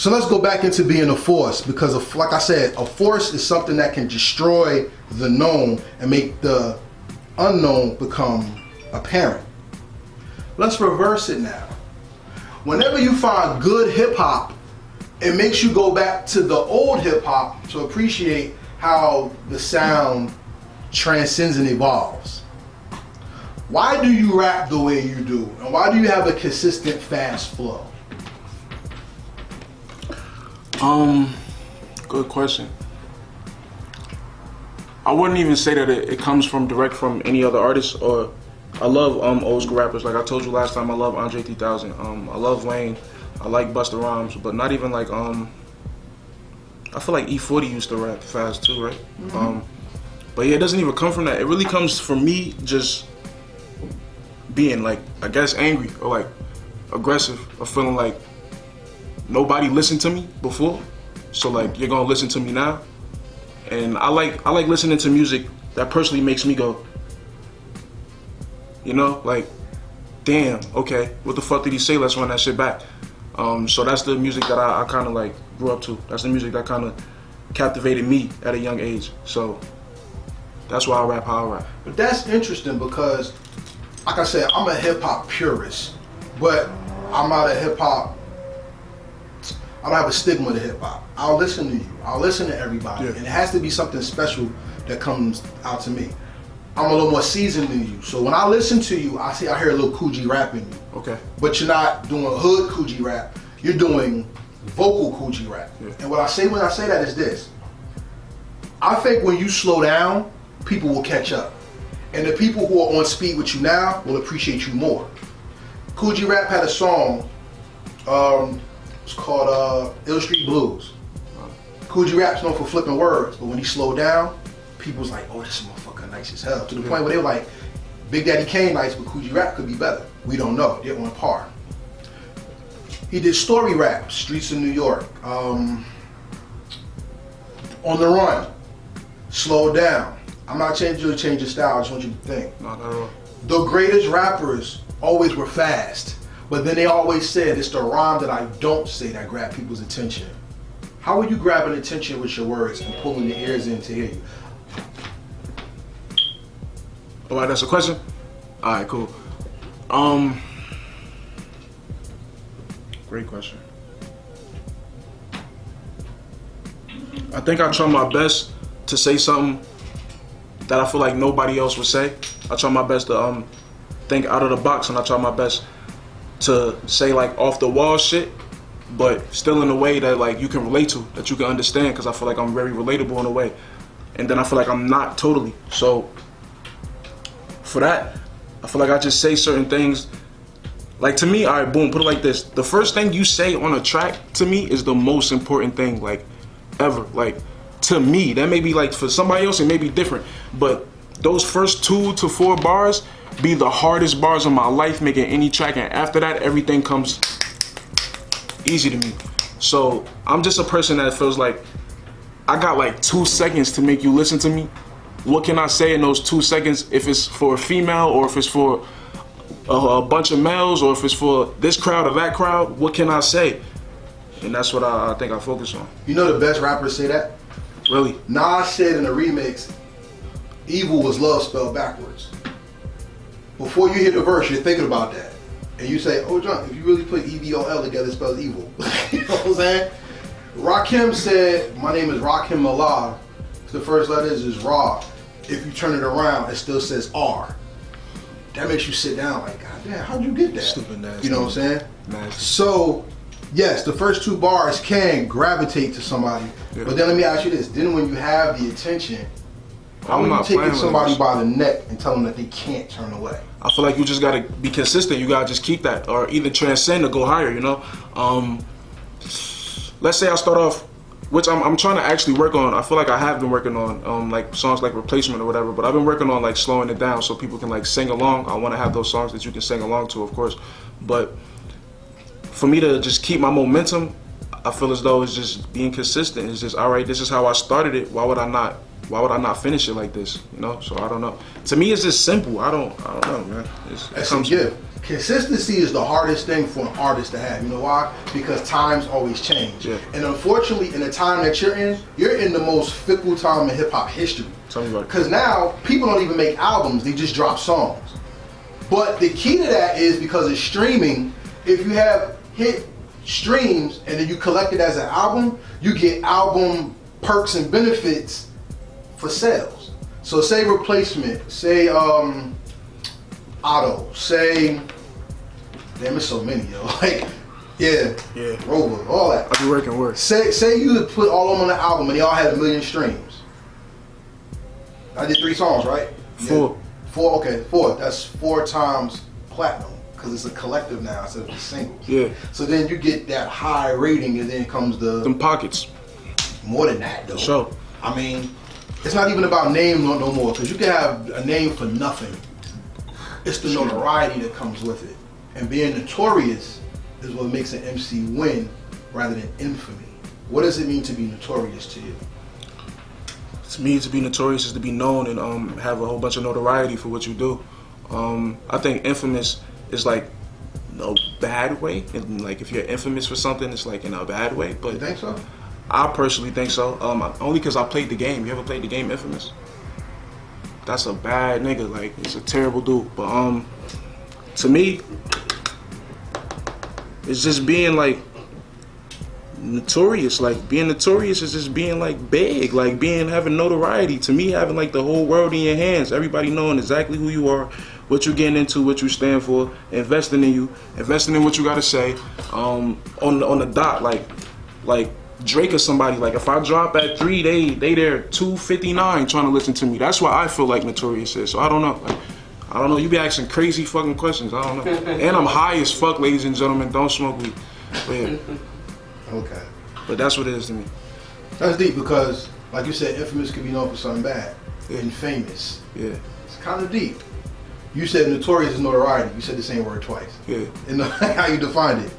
So let's go back into being a force, because like I said, a force is something that can destroy the known and make the unknown become apparent. Let's reverse it now. Whenever you find good hip hop, it makes you go back to the old hip hop to appreciate how the sound transcends and evolves. Why do you rap the way you do? And why do you have a consistent fast flow? Good question. I wouldn't even say that it comes from direct from any other artist. Or I love old school rappers. Like I told you last time, I love Andre 3000. I love Wayne. I like Busta Rhymes, but not even like I feel like E40 used to rap fast too, right? Mm-hmm. But yeah, it doesn't even come from that. It really comes from me just being like, I guess, angry or like aggressive, or feeling like nobody listened to me before, so like you're gonna listen to me now. And I like listening to music that personally makes me go, you know, like, damn, okay, what the fuck did he say? Let's run that shit back. So that's the music that I kind of like grew up to. That's the music that kind of captivated me at a young age. So that's why I rap how I rap. But that's interesting because, like I said, I'm a hip hop purist, but I'm not a hip hop. I don't have a stigma to hip hop. I'll listen to you. I'll listen to everybody, yeah. And it has to be something special that comes out to me. I'm a little more seasoned than you, so when I listen to you, I hear a little Coogee rap in you. Okay. But you're not doing hood Coogee rap. You're doing vocal Coogee rap. Yeah. And what I say when I say that is this: I think when you slow down, people will catch up, and the people who are on speed with you now will appreciate you more. Coogee rap had a song. It's called Ill Street Blues. Coogee rap's known for flipping words, but when he slowed down, people was like, oh, this motherfucker nice as hell. To the point where they were like, Big Daddy Kane nice, but Coogee rap could be better. We don't know. They're on par. He did story rap, Streets of New York, On the Run, Slow Down. I'm not changing you to change your style, I just want you to think. Not at all. The greatest rappers always were fast, but then they always said it's the rhyme that I don't say that grab people's attention. How are you grabbing attention with your words and pulling the ears in to hear you? All right, that's a question? All right, cool. Great question. I think I try my best to say something that I feel like nobody else would say. I try my best to think out of the box, and I try my best to say like off the wall shit, but still in a way that like you can relate to, that you can understand, because I feel like I'm very relatable in a way. And then I feel like I'm not totally. So for that, I feel like I just say certain things. Like to me, all right, boom, put it like this. The first thing you say on a track to me is the most important thing, like ever. Like to me, that may be like for somebody else, it may be different, but those first 2 to 4 bars be the hardest bars of my life making any track, and after that, everything comes easy to me. So I'm just a person that feels like I got like 2 seconds to make you listen to me. What can I say in those 2 seconds? If it's for a female, or if it's for a bunch of males, or if it's for this crowd or that crowd, what can I say? And that's what I think I focus on. You know the best rappers say that? Really? Nas said in a remix, evil was love spelled backwards. Before you hit the verse, you're thinking about that. And you say, oh John, if you really put EVOL together, it spells evil. You know what I'm saying? Rakim said, my name is Rakim Mallah. The first letters is Ra. If you turn it around, it still says R. That makes you sit down like, God damn, how'd you get that? Stupid nasty. You know what I'm saying? Nasty. So, yes, the first 2 bars can gravitate to somebody. Yeah. But then let me ask you this. Then when you have the attention, how are you taking somebody by the neck and tell them that they can't turn away? I feel like you just gotta be consistent. You gotta just keep that, or either transcend or go higher, you know? Let's say I start off, which I'm trying to actually work on. I feel like I have been working on like songs like Replacement or whatever, but I've been working on like slowing it down so people can like sing along. I want to have those songs that you can sing along to, of course. But for me to just keep my momentum, I feel as though it's just being consistent. It's just, all right, this is how I started it. Why would I not why would I not finish it like this? You know, so I don't know. To me, it's just simple. I don't know, man. That's a gift. Consistency is the hardest thing for an artist to have. You know why? Because times always change. Yeah. And unfortunately, in the time that you're in the most fickle time in hip hop history. Tell me about it. Because now people don't even make albums; they just drop songs. But the key to that is because of streaming. If you have hit streams and then you collect it as an album, you get album perks and benefits for sales. So say replacement, say Otto, say, damn, it's so many, yo. Like, yeah, Rover, all that. I be working work. Say you put all of them on the album and they all had 1 million streams. I did 3 songs, right? 4. Yeah. 4, okay, 4. That's 4 times platinum because it's a collective now instead of just singles. Yeah. So then you get that high rating and then comes the... Them pockets. More than that, though. Sure. I mean, it's not even about name no more because you can have a name for nothing. It's the notoriety that comes with it. And being notorious is what makes an MC win rather than infamy. What does it mean to be notorious to you? To me, to be notorious is to be known and have a whole bunch of notoriety for what you do. I think infamous is like no bad way. And like if you're infamous for something, it's like in a bad way. But you think so? I personally think so. Only because I played the game. You ever played the game Infamous? That's a bad nigga. Like, it's a terrible dude. But to me, it's just being like notorious. Like being notorious is just being like big. Like having notoriety. To me, having like the whole world in your hands. Everybody knowing exactly who you are, what you're getting into, what you stand for, investing in you, investing in what you gotta say. On the dot, like Drake or somebody, like if I drop at 3, they there 2:59 trying to listen to me. That's why I feel like notorious is. So I don't know. Like, I don't know. You be asking crazy fucking questions. I don't know. And I'm high as fuck, ladies and gentlemen. Don't smoke weed. But yeah. Okay. But that's what it is to me. That's deep because, like you said, infamous can be known for something bad. And famous. Yeah. It's kind of deep. You said notorious is notoriety. You said the same word twice. Yeah. And how you defined it.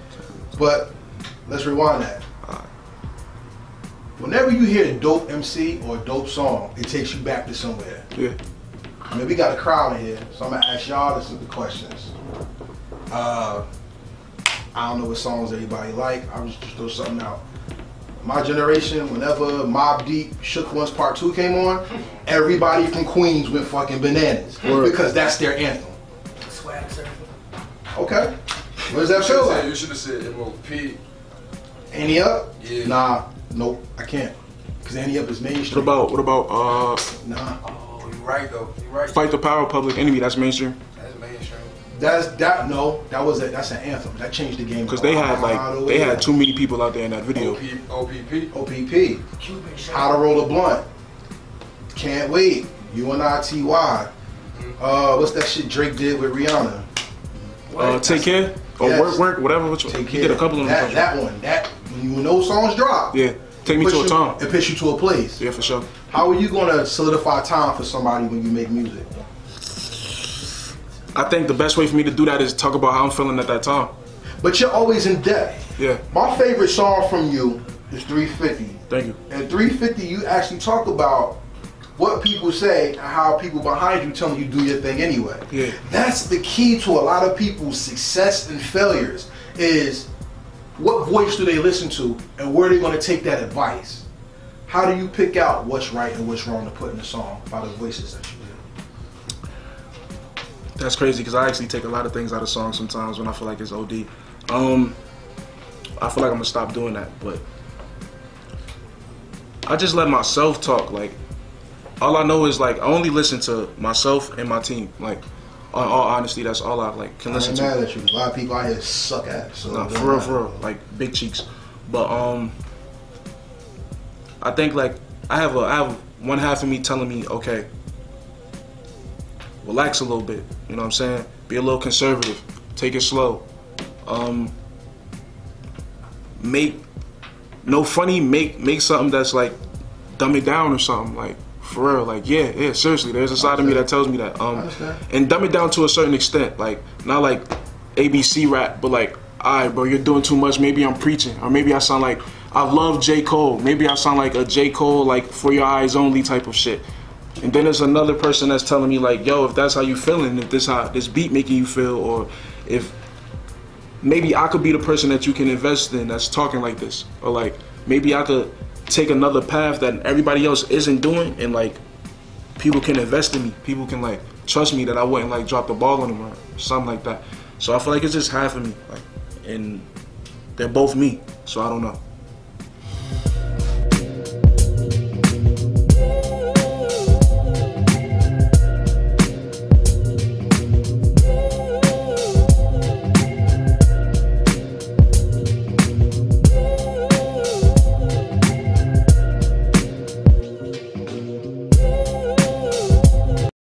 But let's rewind that. Whenever you hear a dope MC or a dope song, it takes you back to somewhere. Yeah. I mean, we got a crowd in here, so I'm gonna ask y'all the simple questions. I don't know what songs everybody like. I'll just throw something out. My generation, whenever Mobb Deep, Shook Ones Part 2 came on, everybody from Queens went fucking bananas because that's their anthem. Swag surfing. Okay. What does that feel like? You should have said MOP. Annie Up? Yeah. Nah, nope, I can't. Because Annie Up is mainstream. What about Nah. Oh, you're right though. You're right. Fight the Power, Public Enemy? That's mainstream. That's mainstream. That's an anthem. That changed the game. Because they had too many people out there in that video. OPP. OPP. Cuban shit. How to Roll a Blunt. Can't Wait. UNITY. What's that shit Drake did with Rihanna? Take Care. Or Yes. Work, whatever. Which one? He did a couple of them. That one. When those songs drop. Yeah. Take Me to a Time. It puts you to a place. Yeah, for sure. How are you gonna solidify time for somebody when you make music? I think the best way for me to do that is talk about how I'm feeling at that time. But you're always in depth. Yeah. My favorite song from you is 350. Thank you. And 350, you actually talk about what people say and how people behind you telling you do your thing anyway. Yeah. That's the key to a lot of people's success and failures is what voice do they listen to and where are they going to take that advice? How do you pick out what's right and what's wrong to put in the song by the voices that you do? That's crazy because I actually take a lot of things out of songs sometimes when I feel like it's OD. I feel like I'm gonna stop doing that, but I just let myself talk. Like, all I know is like I only listen to myself and my team. Like, on all honesty, that's all I like can listen to. I'm mad at you. A lot of people out here suck ass. So nah, for real, like big cheeks. But I think like I have one half of me telling me, okay, relax a little bit. You know what I'm saying? Be a little conservative. Take it slow. Make something that's like dumb it down or something, like for real. Like yeah, seriously. There's a side of me that tells me that. And dumb it down to a certain extent. Like not like ABC rap, but like, alright, bro, you're doing too much. Maybe I'm preaching, or maybe I sound like I love J. Cole. Maybe I sound like a J. Cole, like for your eyes only type of shit. And then there's another person that's telling me like, yo, if that's how you feeling, if this how this beat making you feel, or if maybe I could be the person that you can invest in that's talking like this, or like maybe I could take another path that everybody else isn't doing, and like people can invest in me. People can like trust me that I wouldn't like drop the ball on them or something like that. So I feel like it's just half of me, like, and they're both me. So I don't know.